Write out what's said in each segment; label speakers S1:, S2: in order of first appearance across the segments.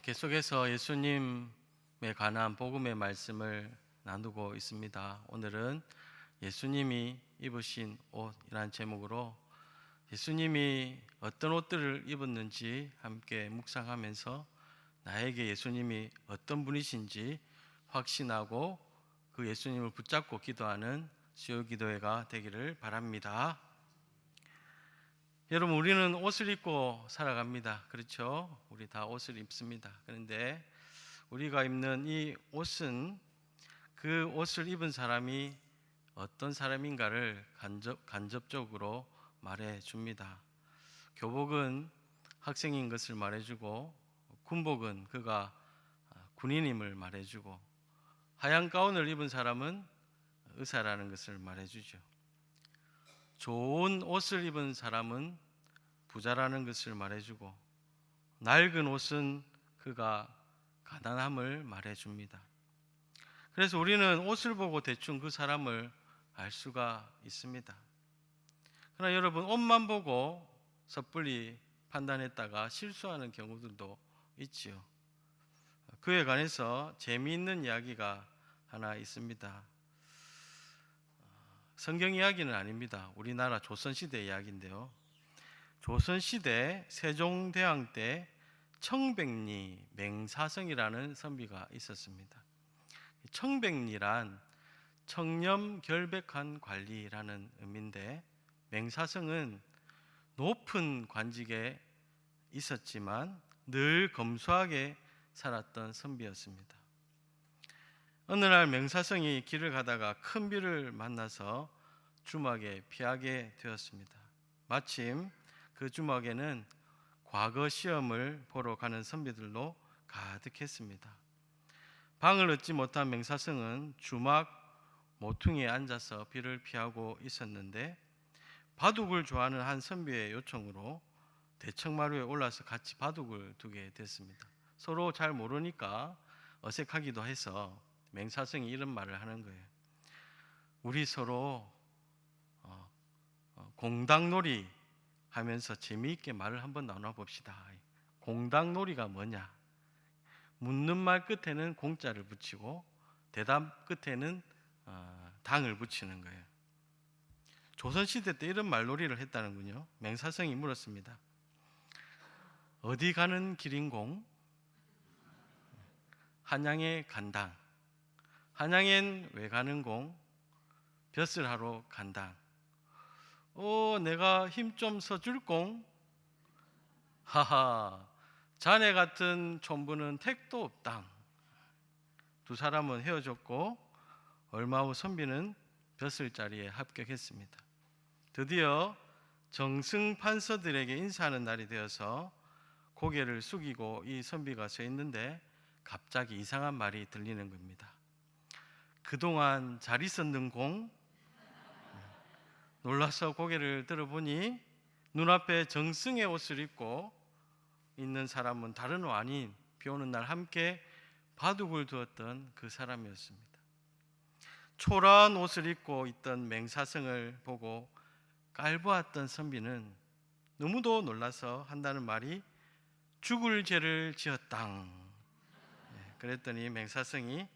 S1: 계속해서 예수님에 관한 복음의 말씀을 나누고 있습니다. 오늘은 예수님이 입으신 옷이라는 제목으로 예수님이 어떤 옷들을 입었는지 함께 묵상하면서 나에게 예수님이 어떤 분이신지 확신하고 그 예수님을 붙잡고 기도하는 수요 기도회가 되기를 바랍니다. 여러분, 우리는 옷을 입고 살아갑니다. 그렇죠? 우리 다 옷을 입습니다. 그런데 우리가 입는 이 옷은 그 옷을 입은 사람이 어떤 사람인가를 간접적으로 말해줍니다. 교복은 학생인 것을 말해주고, 군복은 그가 군인임을 말해주고, 하얀 가운을 입은 사람은 의사라는 것을 말해주죠. 좋은 옷을 입은 사람은 부자라는 것을 말해주고, 낡은 옷은 그가 가난함을 말해줍니다. 그래서 우리는 옷을 보고 대충 그 사람을 알 수가 있습니다. 그러나 여러분, 옷만 보고 섣불리 판단했다가 실수하는 경우들도 있지요. 그에 관해서 재미있는 이야기가 하나 있습니다. 성경 이야기는 아닙니다. 우리나라 조선시대 이야기인데요. 조선시대 세종대왕 때 청백리 맹사성이라는 선비가 있었습니다. 청백리란 청렴결백한 관리라는 의미인데, 맹사성은 높은 관직에 있었지만 늘 검소하게 살았던 선비였습니다. 어느 날 맹사성이 길을 가다가 큰 비를 만나서 주막에 피하게 되었습니다. 마침 그 주막에는 과거 시험을 보러 가는 선비들로 가득했습니다. 방을 얻지 못한 맹사성은 주막 모퉁이에 앉아서 비를 피하고 있었는데, 바둑을 좋아하는 한 선비의 요청으로 대청마루에 올라서 같이 바둑을 두게 됐습니다. 서로 잘 모르니까 어색하기도 해서 맹사성이 이런 말을 하는 거예요. 우리 서로 공당놀이 하면서 재미있게 말을 한번 나눠봅시다. 공당놀이가 뭐냐? 묻는 말 끝에는 공자를 붙이고 대답 끝에는 당을 붙이는 거예요. 조선시대 때 이런 말놀이를 했다는군요. 맹사성이 물었습니다. 어디 가는 길인공? 한양에 간당. 한양엔 왜 가는공? 벼슬 하러 간당. 내가 힘 좀 써줄공? 하하, 자네 같은 촌부는 택도 없당. 두 사람은 헤어졌고 얼마 후 선비는 벼슬 자리에 합격했습니다. 드디어 정승 판서들에게 인사하는 날이 되어서 고개를 숙이고 이 선비가 서 있는데 갑자기 이상한 말이 들리는 겁니다. 그동안 잘 있었는 공? 놀라서 고개를 들어보니 눈앞에 정승의 옷을 입고 있는 사람은 다른 아닌 비 오는 날 함께 바둑을 두었던 그 사람이었습니다. 초라한 옷을 입고 있던 맹사성을 보고 깔보았던 선비는 너무도 놀라서 한다는 말이 죽을 죄를 지었당. 그랬더니 맹사성이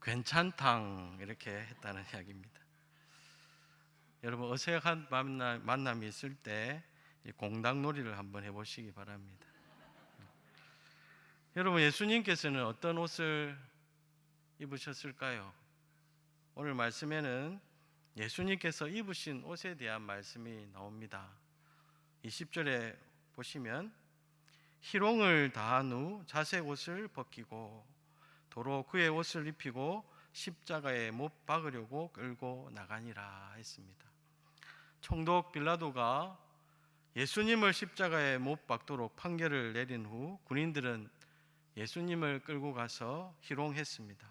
S1: 괜찮당 이렇게 했다는 이야기입니다. 여러분, 어색한 만남이 있을 때 공당놀이를 한번 해보시기 바랍니다. 여러분, 예수님께서는 어떤 옷을 입으셨을까요? 오늘 말씀에는 예수님께서 입으신 옷에 대한 말씀이 나옵니다. 20절에 보시면 희롱을 다한 후 자색 옷을 벗기고 도로 그의 옷을 입히고 십자가에 못 박으려고 끌고 나가니라 했습니다. 총독 빌라도가 예수님을 십자가에 못 박도록 판결을 내린 후 군인들은 예수님을 끌고 가서 희롱했습니다.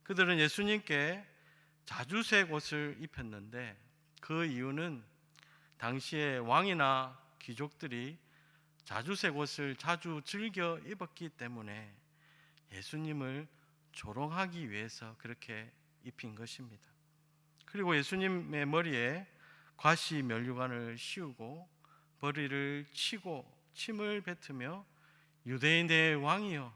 S1: 그들은 예수님께 자주색 옷을 입혔는데 그 이유는 당시에 왕이나 귀족들이 자주색 옷을 자주 즐겨 입었기 때문에 예수님을 조롱하기 위해서 그렇게 입힌 것입니다. 그리고 예수님의 머리에 과시 면류관을 씌우고 머리를 치고 침을 뱉으며 유대인의 왕이여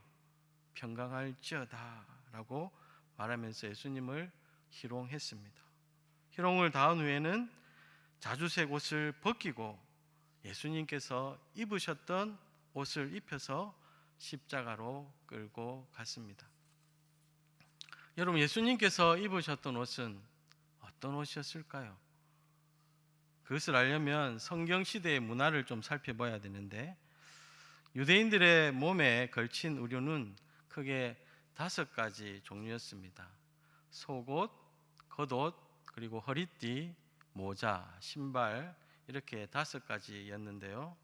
S1: 평강할지어다 라고 말하면서 예수님을 희롱했습니다. 희롱을 당한 후에는 자주색 옷을 벗기고 예수님께서 입으셨던 옷을 입혀서 십자가로 끌고 갔습니다. 여러분, 예수님께서 입으셨던 옷은 어떤 옷이었을까요? 그것을 알려면 성경 시대의 문화를 좀 살펴봐야 되는데, 유대인들의 몸에 걸친 의류는 크게 5가지 종류였습니다. 속옷, 겉옷, 그리고 허리띠, 모자, 신발, 이렇게 5가지였는데요.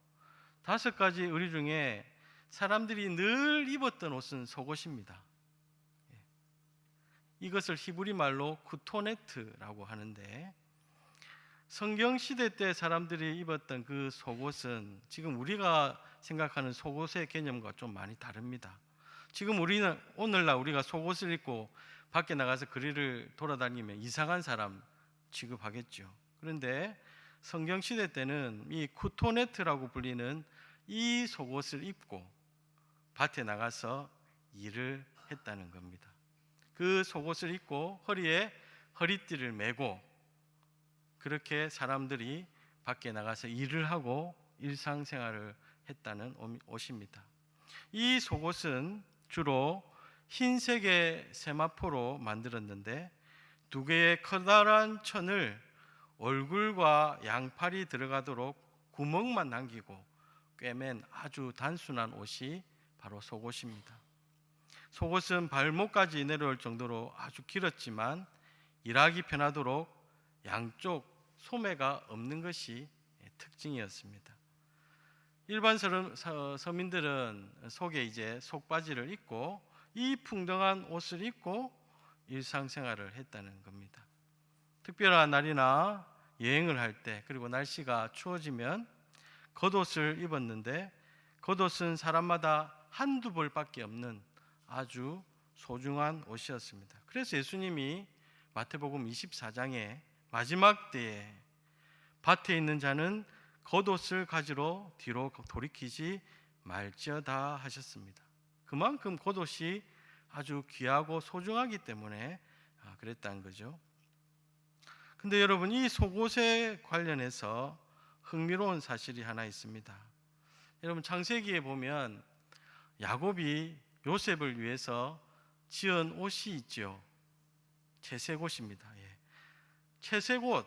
S1: 5가지 의류 중에 사람들이 늘 입었던 옷은 속옷입니다. 이것을 히브리 말로 쿠토네트라고 하는데, 성경 시대 때 사람들이 입었던 그 속옷은 지금 우리가 생각하는 속옷의 개념과 좀 많이 다릅니다. 지금 우리는 오늘날 우리가 속옷을 입고 밖에 나가서 거리를 돌아다니면 이상한 사람 취급하겠죠. 그런데 성경 시대 때는 이 쿠토네트라고 불리는 이 속옷을 입고 밭에 나가서 일을 했다는 겁니다. 그 속옷을 입고 허리에 허리띠를 메고 그렇게 사람들이 밖에 나가서 일을 하고 일상생활을 했다는 옷입니다. 이 속옷은 주로 흰색의 세마포로 만들었는데 2개의 커다란 천을 얼굴과 양팔이 들어가도록 구멍만 남기고 꿰맨 아주 단순한 옷이 바로 속옷입니다. 속옷은 발목까지 내려올 정도로 아주 길었지만 일하기 편하도록 양쪽 소매가 없는 것이 특징이었습니다. 일반 서민들은 속에 이제 속바지를 입고 이 풍성한 옷을 입고 일상생활을 했다는 겁니다. 특별한 날이나 여행을 할 때, 그리고 날씨가 추워지면 겉옷을 입었는데 겉옷은 사람마다 한두 벌밖에 없는 아주 소중한 옷이었습니다. 그래서 예수님이 마태복음 24장에 마지막 때에 밭에 있는 자는 겉옷을 가지러 뒤로 돌이키지 말지어다 하셨습니다. 그만큼 겉옷이 아주 귀하고 소중하기 때문에 그랬다는 거죠. 근데 여러분, 이 속옷에 관련해서 흥미로운 사실이 하나 있습니다. 여러분, 창세기에 보면 야곱이 요셉을 위해서 지은 옷이 있죠. 채색옷입니다. 채색옷,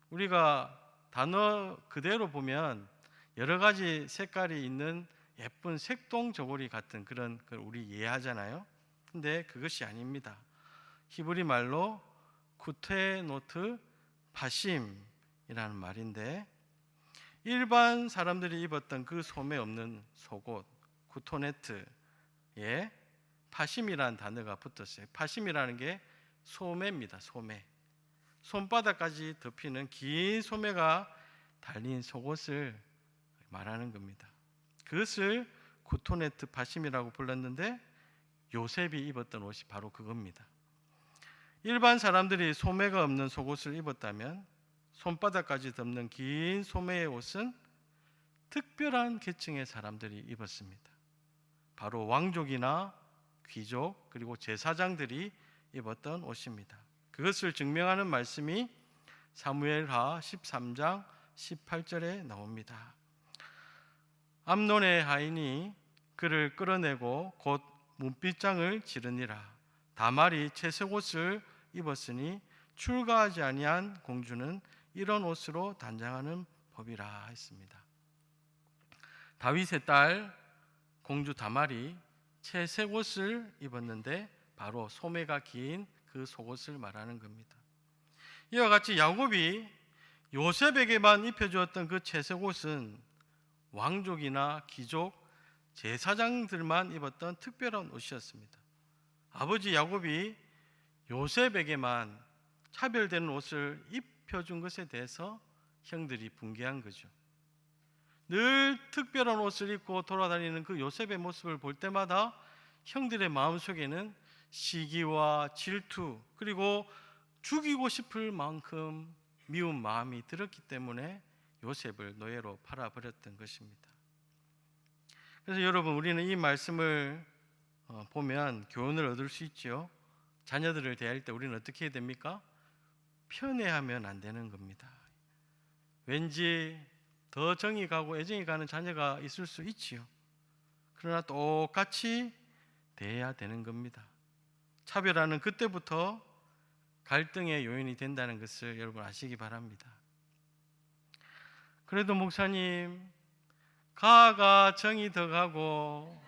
S1: 우리가 단어 그대로 보면 여러 가지 색깔이 있는 예쁜 색동 저고리 같은 그런 걸 우리 이해하잖아요. 근데 그것이 아닙니다. 히브리 말로 쿠테노트 파심이라는 말인데, 일반 사람들이 입었던 그 소매 없는 속옷 쿠토네트에 파심이라는 단어가 붙었어요. 파심이라는 게 소매입니다. 소매. 손바닥까지 덮이는 긴 소매가 달린 속옷을 말하는 겁니다. 그것을 쿠토네트 파심이라고 불렀는데 요셉이 입었던 옷이 바로 그겁니다. 일반 사람들이 소매가 없는 속옷을 입었다면 손바닥까지 덮는 긴 소매의 옷은 특별한 계층의 사람들이 입었습니다. 바로 왕족이나 귀족, 그리고 제사장들이 입었던 옷입니다. 그것을 증명하는 말씀이 사무엘하 13장 18절에 나옵니다. 암논의 하인이 그를 끌어내고 곧 문빗장을 지르니라. 다말이 채색옷을 입었으니 출가하지 아니한 공주는 이런 옷으로 단장하는 법이라 했습니다. 다윗의 딸 공주 다말이 채색옷을 입었는데 바로 소매가 긴 그 속옷을 말하는 겁니다. 이와 같이 야곱이 요셉에게만 입혀주었던 그 채색옷은 왕족이나 귀족, 제사장들만 입었던 특별한 옷이었습니다. 아버지 야곱이 요셉에게만 차별되는 옷을 입혀준 것에 대해서 형들이 분개한 거죠. 늘 특별한 옷을 입고 돌아다니는 그 요셉의 모습을 볼 때마다 형들의 마음속에는 시기와 질투, 그리고 죽이고 싶을 만큼 미운 마음이 들었기 때문에 요셉을 노예로 팔아버렸던 것입니다. 그래서 여러분, 우리는 이 말씀을 보면 교훈을 얻을 수 있죠. 자녀들을 대할 때 우리는 어떻게 해야 됩니까? 편애하면 안 되는 겁니다. 왠지 더 정이 가고 애정이 가는 자녀가 있을 수 있지요. 그러나 똑같이 대해야 되는 겁니다. 차별하는 그때부터 갈등의 요인이 된다는 것을 여러분 아시기 바랍니다. 그래도 목사님, 가가 정이 더 가고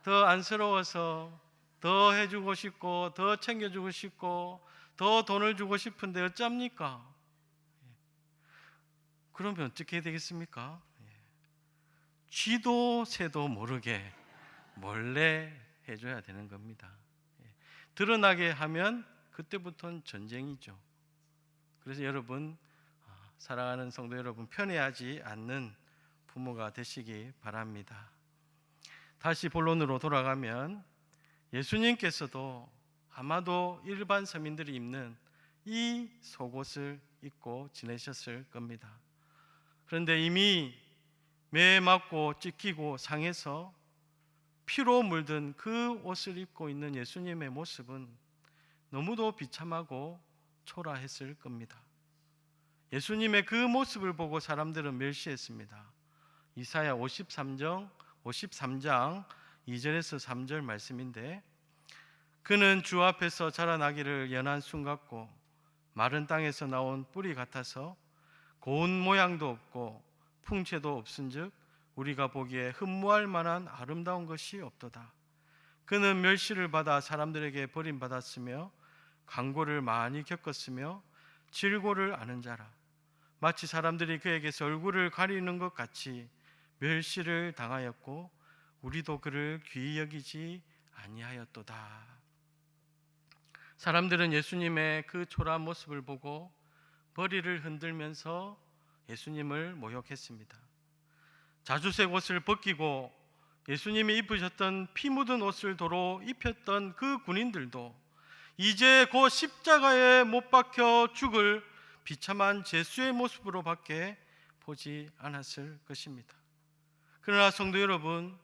S1: 더 안쓰러워서 더 해주고 싶고 더 챙겨주고 싶고 더 돈을 주고 싶은데 어쩝니까? 그러면 어떻게 해야 되겠습니까? 쥐도 새도 모르게 몰래 해줘야 되는 겁니다. 드러나게 하면 그때부터는 전쟁이죠. 그래서 여러분, 사랑하는 성도 여러분, 편애하지 않는 부모가 되시기 바랍니다. 다시 본론으로 돌아가면 예수님께서도 아마도 일반 서민들이 입는 이 속옷을 입고 지내셨을 겁니다. 그런데 이미 매에 맞고 찢기고 상해서 피로 물든 그 옷을 입고 있는 예수님의 모습은 너무도 비참하고 초라했을 겁니다. 예수님의 그 모습을 보고 사람들은 멸시했습니다. 이사야 53장 2절에서 3절 말씀인데, 그는 주 앞에서 자라나기를 연한 순 같고 마른 땅에서 나온 뿌리 같아서 고운 모양도 없고 풍채도 없은즉 우리가 보기에 흠모할 만한 아름다운 것이 없도다. 그는 멸시를 받아 사람들에게 버림받았으며 강고를 많이 겪었으며 질고를 아는 자라. 마치 사람들이 그에게서 얼굴을 가리는 것 같이 멸시를 당하였고 우리도 그를 귀히 여기지 아니하였도다. 사람들은 예수님의 그 초라한 모습을 보고 머리를 흔들면서 예수님을 모욕했습니다. 자주색 옷을 벗기고 예수님이 입으셨던 피 묻은 옷을 도로 입혔던 그 군인들도 이제 곧 십자가에 못 박혀 죽을 비참한 제수의 모습으로 밖에 보지 않았을 것입니다. 그러나 성도 여러분,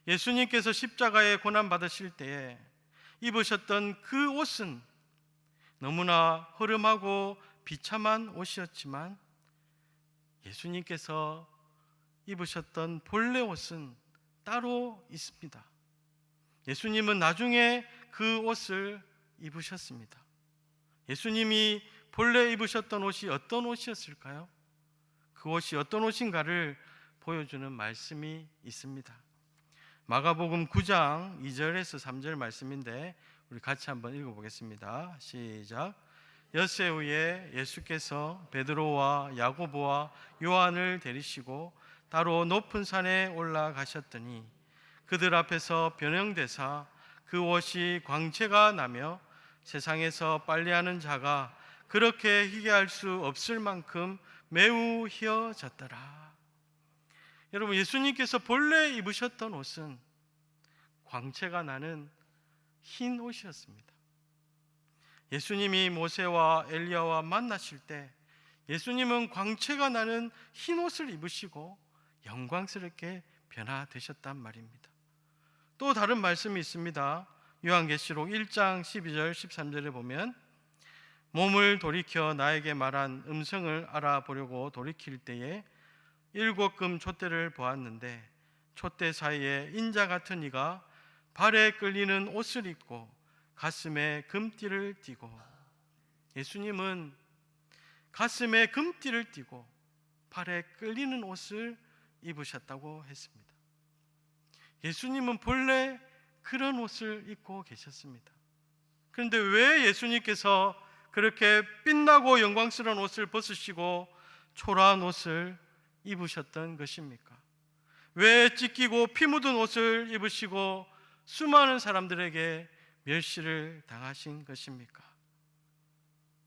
S1: 예수님께서 십자가에 고난받으실 때에 입으셨던 그 옷은 너무나 허름하고 비참한 옷이었지만 예수님께서 입으셨던 본래 옷은 따로 있습니다. 예수님은 나중에 그 옷을 입으셨습니다. 예수님이 본래 입으셨던 옷이 어떤 옷이었을까요? 그 옷이 어떤 옷인가를 보여주는 말씀이 있습니다. 마가복음 9장 2절에서 3절 말씀인데 우리 같이 한번 읽어보겠습니다. 시작. 엿새 후에 예수께서 베드로와 야고보와 요한을 데리시고 따로 높은 산에 올라가셨더니 그들 앞에서 변형되사 그 옷이 광채가 나며 세상에서 빨래하는 자가 그렇게 희게 할 수 없을 만큼 매우 희어졌더라. 여러분, 예수님께서 본래 입으셨던 옷은 광채가 나는 흰 옷이었습니다. 예수님이 모세와 엘리야와 만나실 때 예수님은 광채가 나는 흰 옷을 입으시고 영광스럽게 변화되셨단 말입니다. 또 다른 말씀이 있습니다. 요한계시록 1장 12절 13절에 보면 몸을 돌이켜 나에게 말한 음성을 알아보려고 돌이킬 때에 7금 촛대를 보았는데 촛대 사이에 인자 같은 이가 발에 끌리는 옷을 입고 가슴에 금띠를 띠고, 예수님은 가슴에 금띠를 띠고 발에 끌리는 옷을 입으셨다고 했습니다. 예수님은 본래 그런 옷을 입고 계셨습니다. 그런데 왜 예수님께서 그렇게 빛나고 영광스러운 옷을 벗으시고 초라한 옷을 입으셨던 것입니까? 왜 찢기고 피 묻은 옷을 입으시고 수많은 사람들에게 멸시를 당하신 것입니까?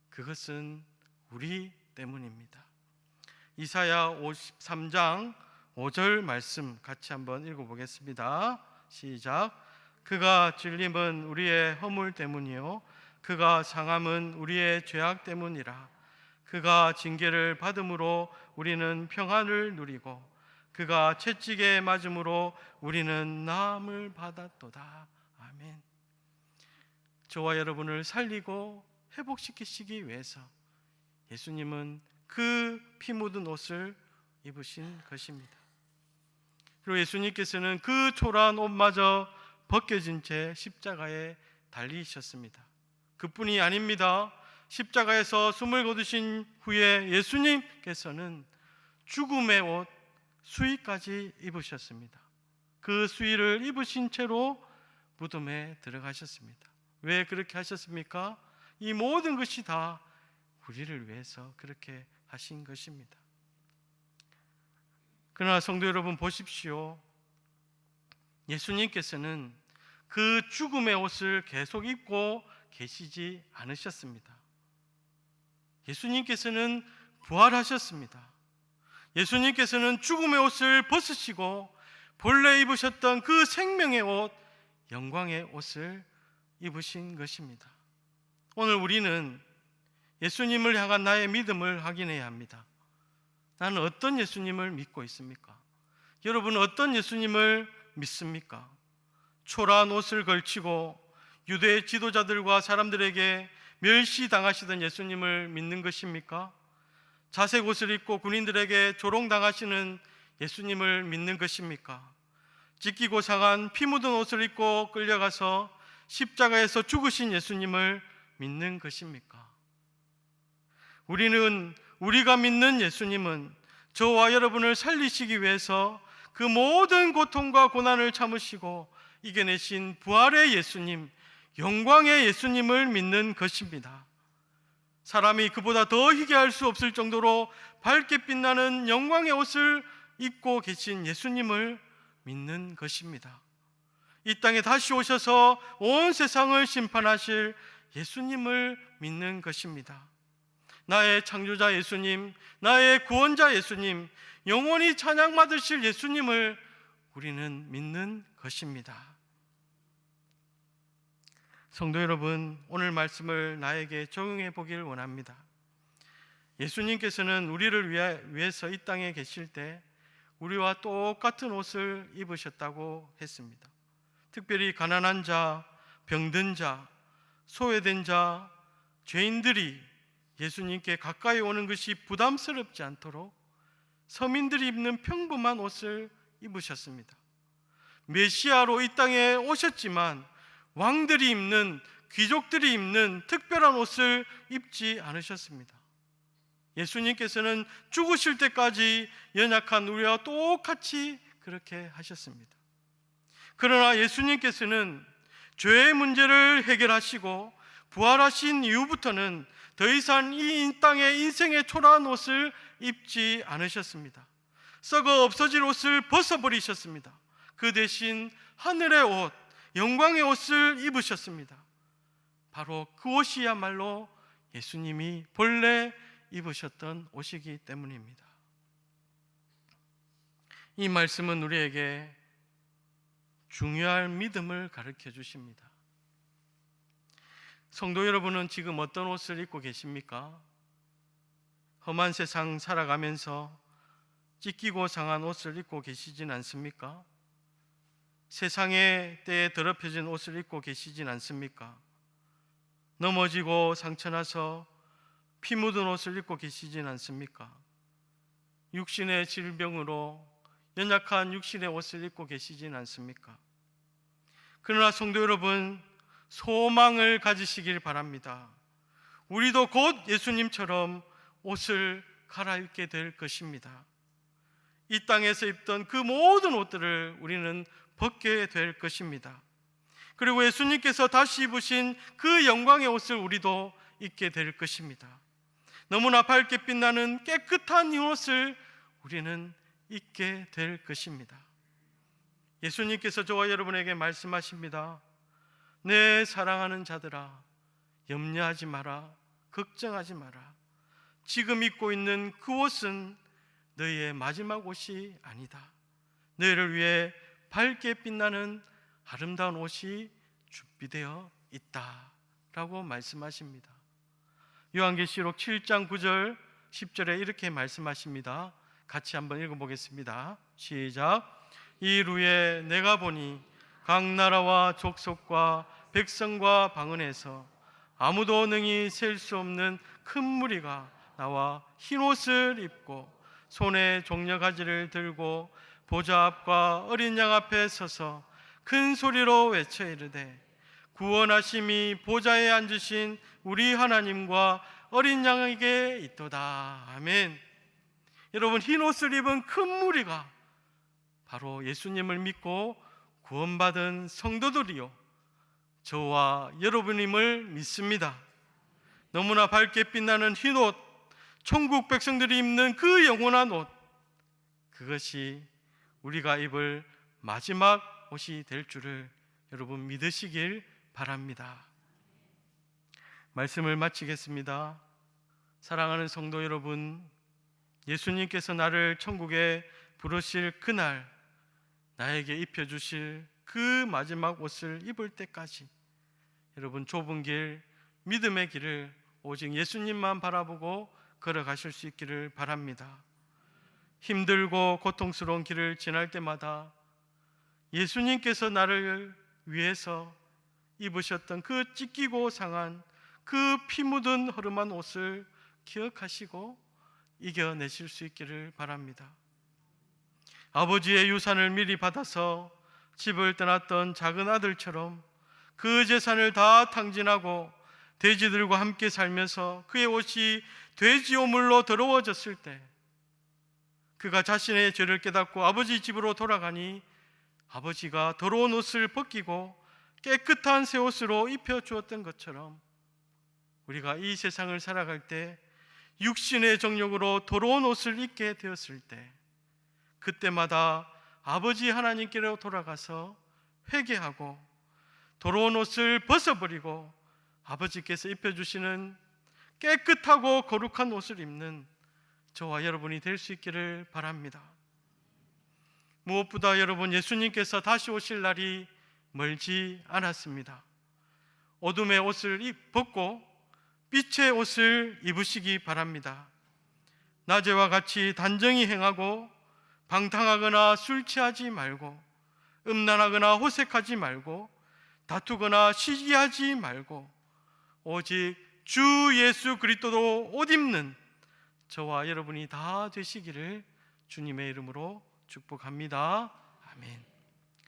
S1: 그것은 우리 때문입니다. 이사야 53장 5절 말씀 같이 한번 읽어보겠습니다. 시작. 그가 찔림은 우리의 허물 때문이요 그가 상함은 우리의 죄악 때문이라. 그가 징계를 받음으로 우리는 평안을 누리고 그가 채찍에 맞음으로 우리는 나음을 받았도다. 아멘. 저와 여러분을 살리고 회복시키시기 위해서 예수님은 그 피 묻은 옷을 입으신 것입니다. 그리고 예수님께서는 그 초라한 옷마저 벗겨진 채 십자가에 달리셨습니다. 그뿐이 아닙니다. 십자가에서 숨을 거두신 후에 예수님께서는 죽음의 옷 수의까지 입으셨습니다. 그 수의를 입으신 채로 무덤에 들어가셨습니다. 왜 그렇게 하셨습니까? 이 모든 것이 다 우리를 위해서 그렇게 하신 것입니다. 그러나 성도 여러분 보십시오. 예수님께서는 그 죽음의 옷을 계속 입고 계시지 않으셨습니다. 예수님께서는 부활하셨습니다. 예수님께서는 죽음의 옷을 벗으시고 본래 입으셨던 그 생명의 옷, 영광의 옷을 입으신 것입니다. 오늘 우리는 예수님을 향한 나의 믿음을 확인해야 합니다. 나는 어떤 예수님을 믿고 있습니까? 여러분은 어떤 예수님을 믿습니까? 초라한 옷을 걸치고 유대 지도자들과 사람들에게 멸시당하시던 예수님을 믿는 것입니까? 자색 옷을 입고 군인들에게 조롱당하시는 예수님을 믿는 것입니까? 찢기고 상한 피 묻은 옷을 입고 끌려가서 십자가에서 죽으신 예수님을 믿는 것입니까? 우리가 믿는 예수님은 저와 여러분을 살리시기 위해서 그 모든 고통과 고난을 참으시고 이겨내신 부활의 예수님, 영광의 예수님을 믿는 것입니다. 사람이 그보다 더 희귀할 수 없을 정도로 밝게 빛나는 영광의 옷을 입고 계신 예수님을 믿는 것입니다. 이 땅에 다시 오셔서 온 세상을 심판하실 예수님을 믿는 것입니다. 나의 창조자 예수님, 나의 구원자 예수님, 영원히 찬양받으실 예수님을 우리는 믿는 것입니다. 성도 여러분, 오늘 말씀을 나에게 적용해 보기를 원합니다. 예수님께서는 우리를 위해서 이 땅에 계실 때 우리와 똑같은 옷을 입으셨다고 했습니다. 특별히 가난한 자, 병든 자, 소외된 자, 죄인들이 예수님께 가까이 오는 것이 부담스럽지 않도록 서민들이 입는 평범한 옷을 입으셨습니다. 메시아로 이 땅에 오셨지만 왕들이 입는, 귀족들이 입는 특별한 옷을 입지 않으셨습니다. 예수님께서는 죽으실 때까지 연약한 우리와 똑같이 그렇게 하셨습니다. 그러나 예수님께서는 죄의 문제를 해결하시고 부활하신 이후부터는 더 이상 이 땅의 인생의 초라한 옷을 입지 않으셨습니다. 썩어 없어질 옷을 벗어버리셨습니다. 그 대신 하늘의 옷, 영광의 옷을 입으셨습니다. 바로 그 옷이야말로 예수님이 본래 입으셨던 옷이기 때문입니다. 이 말씀은 우리에게 중요한 믿음을 가르쳐 주십니다. 성도 여러분은 지금 어떤 옷을 입고 계십니까? 험한 세상 살아가면서 찢기고 상한 옷을 입고 계시진 않습니까? 세상의 때에 더럽혀진 옷을 입고 계시진 않습니까? 넘어지고 상처나서 피 묻은 옷을 입고 계시진 않습니까? 육신의 질병으로 연약한 육신의 옷을 입고 계시진 않습니까? 그러나 성도 여러분, 소망을 가지시길 바랍니다. 우리도 곧 예수님처럼 옷을 갈아입게 될 것입니다. 이 땅에서 입던 그 모든 옷들을 우리는 벗게 될 것입니다. 그리고 예수님께서 다시 입으신 그 영광의 옷을 우리도 입게 될 것입니다. 너무나 밝게 빛나는 깨끗한 이 옷을 우리는 입게 될 것입니다. 예수님께서 저와 여러분에게 말씀하십니다. 내 사랑하는 자들아, 염려하지 마라, 걱정하지 마라. 지금 입고 있는 그 옷은 너희의 마지막 옷이 아니다. 너희를 위해 밝게 빛나는 아름다운 옷이 준비되어 있다 라고 말씀하십니다. 요한계시록 7장 9절 10절에 이렇게 말씀하십니다. 같이 한번 읽어보겠습니다. 시작. 이루에 내가 보니 각 나라와 족속과 백성과 방언에서 아무도 능히 셀 수 없는 큰 무리가 나와 흰옷을 입고 손에 종려가지를 들고 보좌 앞과 어린 양 앞에 서서 큰 소리로 외쳐 이르되 구원하심이 보좌에 앉으신 우리 하나님과 어린 양에게 있도다. 아멘. 여러분, 흰옷을 입은 큰 무리가 바로 예수님을 믿고 구원받은 성도들이요, 저와 여러분임을 믿습니다. 너무나 밝게 빛나는 흰옷, 천국 백성들이 입는 그 영원한 옷, 그것이 우리가 입을 마지막 옷이 될 줄을 여러분 믿으시길 바랍니다. 말씀을 마치겠습니다. 사랑하는 성도 여러분, 예수님께서 나를 천국에 부르실 그날 나에게 입혀주실 그 마지막 옷을 입을 때까지 여러분 좁은 길, 믿음의 길을 오직 예수님만 바라보고 걸어가실 수 있기를 바랍니다. 힘들고 고통스러운 길을 지날 때마다 예수님께서 나를 위해서 입으셨던 그 찢기고 상한 그 피 묻은 허름한 옷을 기억하시고 이겨내실 수 있기를 바랍니다. 아버지의 유산을 미리 받아서 집을 떠났던 작은 아들처럼 그 재산을 다 탕진하고 돼지들과 함께 살면서 그의 옷이 돼지 오물로 더러워졌을 때 그가 자신의 죄를 깨닫고 아버지 집으로 돌아가니 아버지가 더러운 옷을 벗기고 깨끗한 새 옷으로 입혀주었던 것처럼 우리가 이 세상을 살아갈 때 육신의 정욕으로 더러운 옷을 입게 되었을 때 그때마다 아버지 하나님께로 돌아가서 회개하고 더러운 옷을 벗어버리고 아버지께서 입혀주시는 깨끗하고 거룩한 옷을 입는 저와 여러분이 될 수 있기를 바랍니다. 무엇보다 여러분, 예수님께서 다시 오실 날이 멀지 않았습니다. 어둠의 옷을 벗고 빛의 옷을 입으시기 바랍니다. 낮에와 같이 단정히 행하고 방탕하거나 술 취하지 말고 음란하거나 호색하지 말고 다투거나 시기하지 말고 오직 주 예수 그리스도로 옷 입는 저와 여러분이 다 되시기를 주님의 이름으로 축복합니다. 아멘.